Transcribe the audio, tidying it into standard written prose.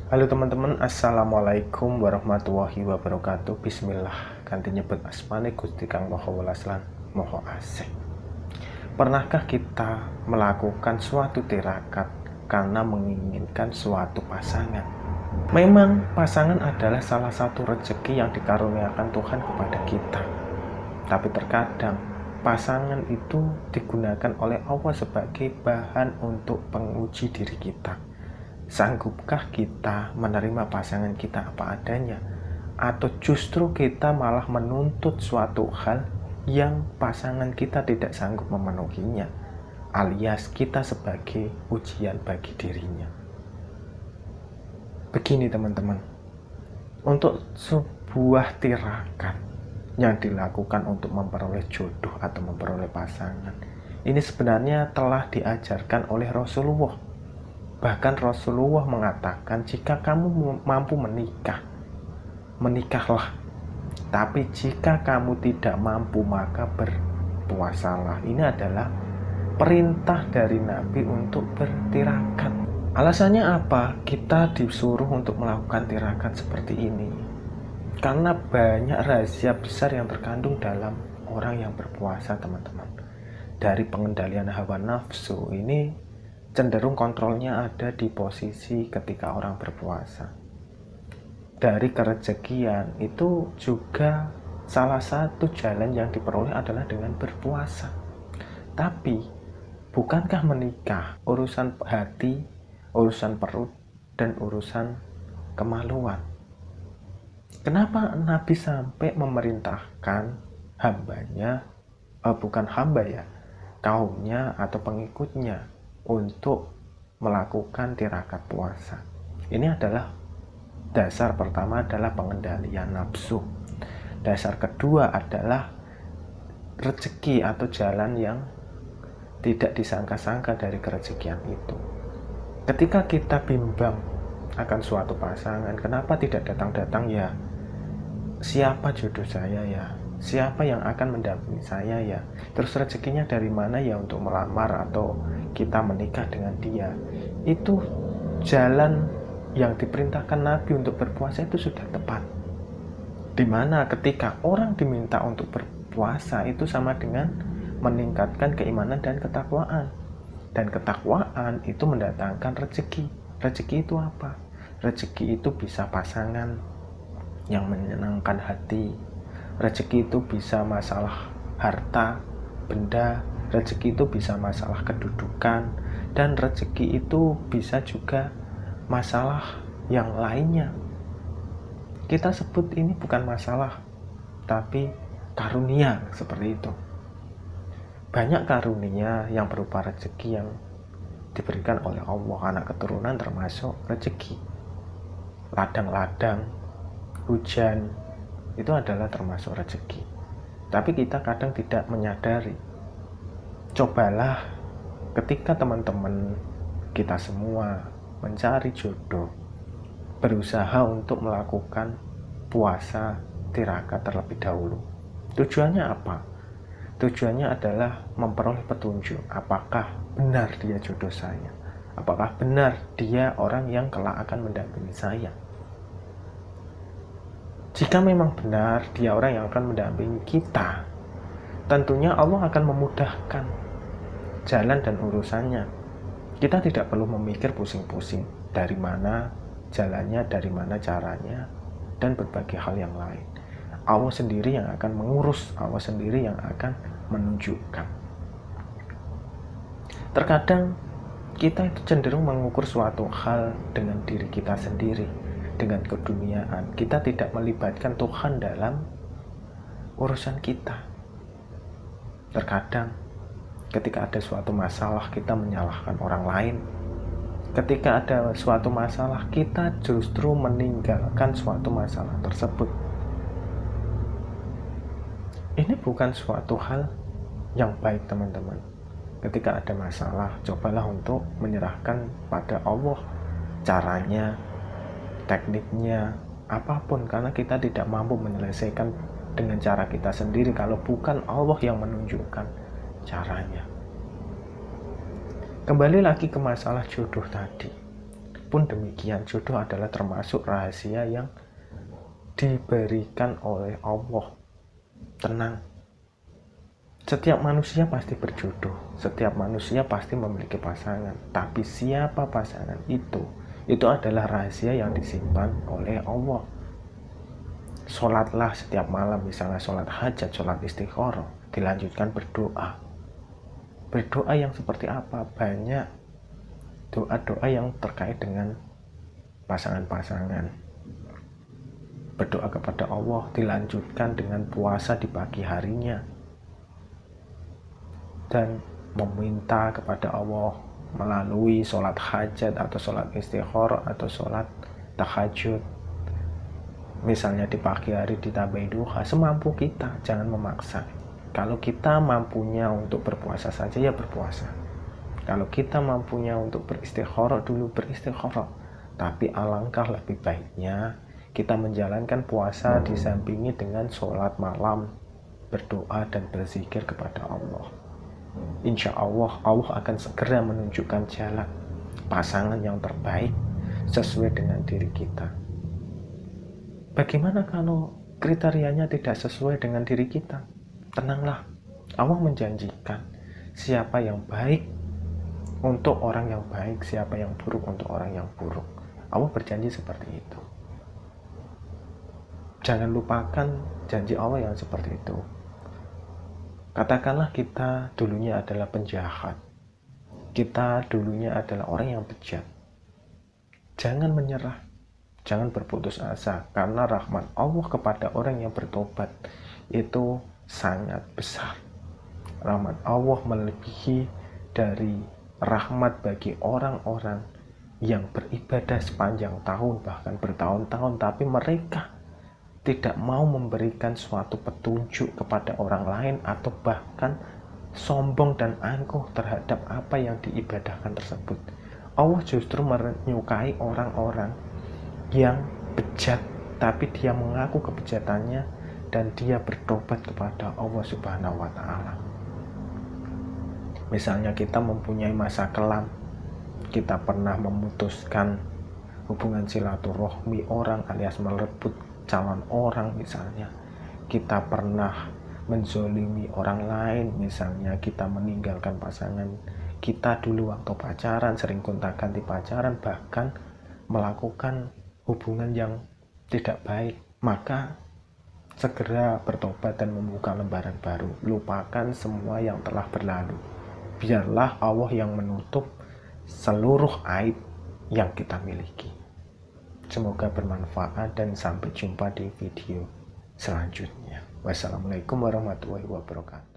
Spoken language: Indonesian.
Halo teman-teman, assalamualaikum warahmatullahi wabarakatuh. Bismillah, ganti nyebut asmane Gusti Kang Maha Welas lan Maha Asih. Pernahkah kita melakukan suatu tirakat karena menginginkan suatu pasangan? Memang pasangan adalah salah satu rezeki yang dikaruniakan Tuhan kepada kita. Tapi terkadang pasangan itu digunakan oleh Allah sebagai bahan untuk penguji diri kita. Sanggupkah kita menerima pasangan kita apa adanya? Atau justru kita malah menuntut suatu hal yang pasangan kita tidak sanggup memenuhinya, alias kita sebagai ujian bagi dirinya. Begini teman-teman, untuk sebuah tirakat yang dilakukan untuk memperoleh jodoh atau memperoleh pasangan, ini sebenarnya telah diajarkan oleh Rasulullah. Bahkan Rasulullah mengatakan, jika kamu mampu menikah, menikahlah. Tapi jika kamu tidak mampu, maka berpuasalah. Ini adalah perintah dari Nabi untuk bertirakat. Alasannya apa? Kita disuruh untuk melakukan tirakat seperti ini karena banyak rahasia besar yang terkandung dalam orang yang berpuasa, teman-teman. Dari pengendalian hawa nafsu ini cenderung kontrolnya ada di posisi ketika orang berpuasa. Dari kerezekian itu juga salah satu jalan yang diperoleh adalah dengan berpuasa. Tapi bukankah menikah urusan hati, urusan perut, dan urusan kemaluan? Kenapa Nabi sampai memerintahkan hambanya, bukan hamba ya, kaumnya atau pengikutnya untuk melakukan tirakat puasa? Ini adalah dasar pertama, adalah pengendalian nafsu. Dasar kedua adalah rezeki atau jalan yang tidak disangka-sangka dari kerezekian itu. Ketika kita bimbang akan suatu pasangan, kenapa tidak datang-datang ya? Siapa jodoh saya ya? Siapa yang akan mendampingi saya ya? Terus rezekinya dari mana ya untuk melamar atau kita menikah dengan dia? Itu jalan yang diperintahkan Nabi untuk berpuasa itu sudah tepat. Dimana ketika orang diminta untuk berpuasa itu sama dengan meningkatkan keimanan dan ketakwaan. Dan ketakwaan itu mendatangkan rezeki. Rezeki itu apa? Rezeki itu bisa pasangan yang menyenangkan hati. Rezeki itu bisa masalah harta, benda. Rezeki itu bisa masalah kedudukan. Dan rezeki itu bisa juga masalah yang lainnya. Kita sebut ini bukan masalah, tapi karunia, seperti itu. Banyak karunia yang berupa rezeki yang diberikan oleh Allah. Anak keturunan termasuk rezeki. Ladang-ladang, hujan, itu adalah termasuk rezeki. Tapi kita kadang tidak menyadari. Cobalah ketika teman-teman kita semua mencari jodoh, berusaha untuk melakukan puasa tirakat terlebih dahulu. Tujuannya apa? Tujuannya adalah memperoleh petunjuk. Apakah benar dia jodoh saya? Apakah benar dia orang yang kelak akan mendampingi saya? Jika memang benar dia orang yang akan mendampingi kita, tentunya Allah akan memudahkan jalan dan urusannya. Kita tidak perlu memikir pusing-pusing dari mana jalannya, dari mana caranya, dan berbagai hal yang lain. Allah sendiri yang akan mengurus, Allah sendiri yang akan menunjukkan. Terkadang kita itu cenderung mengukur suatu hal dengan diri kita sendiri, dengan keduniaan. Kita tidak melibatkan Tuhan dalam urusan kita. Terkadang ketika ada suatu masalah kita menyalahkan orang lain. Ketika ada suatu masalah kita justru meninggalkan suatu masalah tersebut. Ini bukan suatu hal yang baik, teman-teman. Ketika ada masalah, cobalah untuk menyerahkan pada Allah caranya, tekniknya, apapun, karena kita tidak mampu menyelesaikan dengan cara kita sendiri kalau bukan Allah yang menunjukkan caranya. Kembali lagi ke masalah jodoh tadi. pun demikian, jodoh adalah termasuk rahasia yang diberikan oleh Allah. Tenang, setiap manusia pasti berjodoh, setiap manusia pasti memiliki pasangan, tapi siapa pasangan itu adalah rahasia yang disimpan oleh Allah. Sholatlah setiap malam, misalnya sholat hajat, sholat istikharah, dilanjutkan berdoa. Berdoa yang seperti apa? Banyak doa-doa yang terkait dengan pasangan-pasangan. Berdoa kepada Allah dilanjutkan dengan puasa di pagi harinya, dan meminta kepada Allah melalui sholat hajat atau sholat istikharah atau sholat tahajud. Misalnya di pagi hari ditambahi duha, semampu kita, jangan memaksa. Kalau kita mampunya untuk berpuasa saja, ya berpuasa. Kalau kita mampunya untuk beristikharah dulu, beristikharah. Tapi alangkah lebih baiknya kita menjalankan puasa disampingi dengan sholat malam, berdoa dan berzikir kepada Allah. Insya Allah, Allah akan segera menunjukkan jalan pasangan yang terbaik sesuai dengan diri kita. Bagaimana kalau kriterianya tidak sesuai dengan diri kita? Tenanglah, Allah menjanjikan siapa yang baik untuk orang yang baik, siapa yang buruk untuk orang yang buruk. Allah berjanji seperti itu. Jangan lupakan janji Allah yang seperti itu. Katakanlah kita dulunya adalah penjahat, kita dulunya adalah orang yang bejat. Jangan menyerah, jangan berputus asa, karena rahmat Allah kepada orang yang bertobat itu sangat besar. Rahmat Allah melebihi dari rahmat bagi orang-orang yang beribadah sepanjang tahun, bahkan bertahun-tahun, tapi mereka tidak mau memberikan suatu petunjuk kepada orang lain, atau bahkan sombong dan angkuh terhadap apa yang diibadahkan tersebut. Allah justru menyukai orang-orang yang bejat, tapi dia mengaku kebejatannya dan dia bertobat kepada Allah Subhanahu wa Ta'ala. Misalnya kita mempunyai masa kelam, kita pernah memutuskan hubungan silaturahmi orang alias merebut calon orang, misalnya kita pernah menzolimi orang lain, misalnya kita meninggalkan pasangan kita dulu waktu pacaran, sering gonta-ganti pacaran, bahkan melakukan hubungan yang tidak baik, maka segera bertobat dan membuka lembaran baru. Lupakan semua yang telah berlalu. Biarlah Allah yang menutup seluruh aib yang kita miliki. Semoga bermanfaat dan sampai jumpa di video selanjutnya. Wassalamualaikum warahmatullahi wabarakatuh.